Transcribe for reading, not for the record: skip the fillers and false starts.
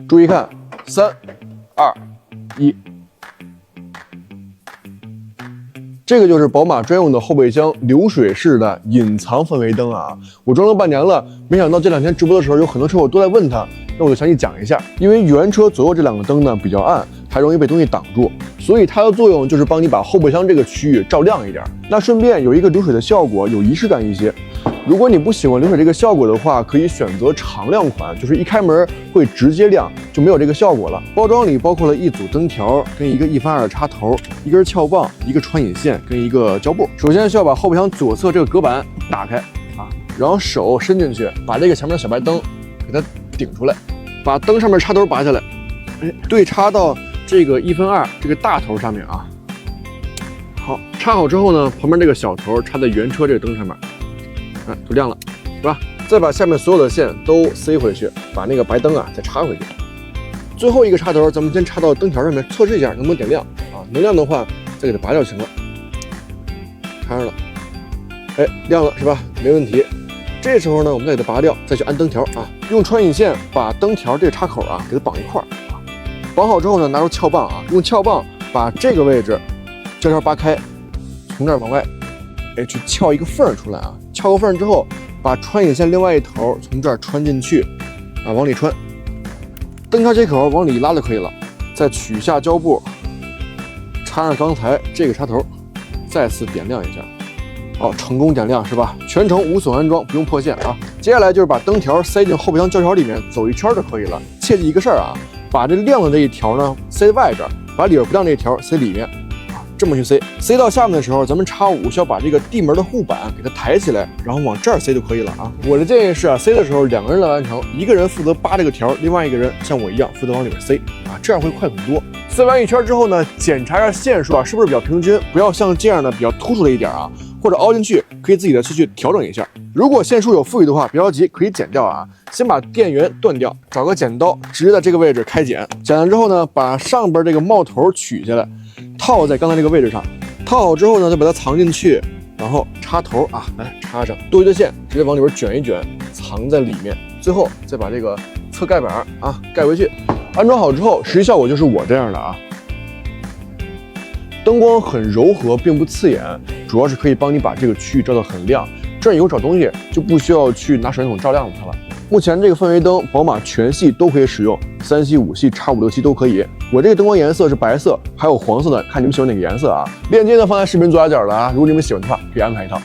注意看，3、2、1。这个就是宝马专用的后备箱流水式的隐藏氛围灯啊！我装了半年了，没想到这2天直播的时候，有很多车友都在问它，那我就详细讲一下。因为原车左右这2个灯呢比较暗，还容易被东西挡住，所以它的作用就是帮你把后备箱这个区域照亮一点。那顺便有一个流水的效果，有仪式感一些。如果你不喜欢流水这个效果的话，可以选择常亮款，就是一开门会直接亮，就没有这个效果了。包装里包括了一组灯条，跟一个1分2的插头，一根撬棒，一个穿引线，跟一个胶布。首先需要把后备箱左侧这个隔板打开啊，然后手伸进去，把这个前面的小白灯给它顶出来，把灯上面插头拔下来，对插到这个1分2这个大头上面啊。好，插好之后呢，旁边这个小头插在原车这个灯上面。就亮了，是吧？再把下面所有的线都塞回去，把那个白灯啊再插回去。最后一个插头，咱们先插到灯条上面，测试一下能不能点亮啊？能亮的话，再给它拔掉就行了。插上了，亮了是吧？没问题。这时候呢，我们再给它拔掉，再去安灯条啊。用穿引线把灯条这个插口啊给它绑一块啊。绑好之后呢，拿出撬棒啊，用撬棒把这个位置胶条扒开，从这儿往外，去撬一个缝出来啊。撬个缝之后，把穿引线另外一头从这儿穿进去，啊，往里穿，灯条接口往里拉就可以了。再取下胶布，插上刚才这个插头，再次点亮一下。好，成功点亮是吧？全程无损安装，不用破线啊。接下来就是把灯条塞进后备箱胶条里面，走一圈就可以了。切记一个事儿啊，把这亮的这一条呢塞在外边，把里边不亮这一条塞里面。这么去塞到下面的时候，咱们插5需要把这个地门的护板给它抬起来，然后往这儿塞就可以了啊。我的建议是啊，塞的时候2个人来完成，一个人负责扒这个条，另外一个人像我一样负责往里面塞啊，这样会快很多。塞完一圈之后呢，检查一下线数啊，是不是比较平均，不要像这样的比较突出了一点啊，或者凹进去，可以自己的去调整一下。如果线数有富裕的话，别着急，可以剪掉啊。先把电源断掉，找个剪刀，直接在这个位置开剪。剪了之后呢，把上边这个帽头取下来，套在刚才这个位置上。套好之后呢，再把它藏进去，然后插头啊，来插上，多余的线直接往里边卷一卷，藏在里面。最后再把这个侧盖板啊盖回去。安装好之后，实际效果就是我这样的啊。灯光很柔和，并不刺眼，主要是可以帮你把这个区域照得很亮。这样以后找东西就不需要去拿手电筒照亮它了。目前这个氛围灯，宝马全系都可以使用，3系、5系、X5、6系都可以。我这个灯光颜色是白色，还有黄色的，看你们喜欢哪个颜色啊？链接呢放在视频左下角了啊。如果你们喜欢的话，可以安排一套。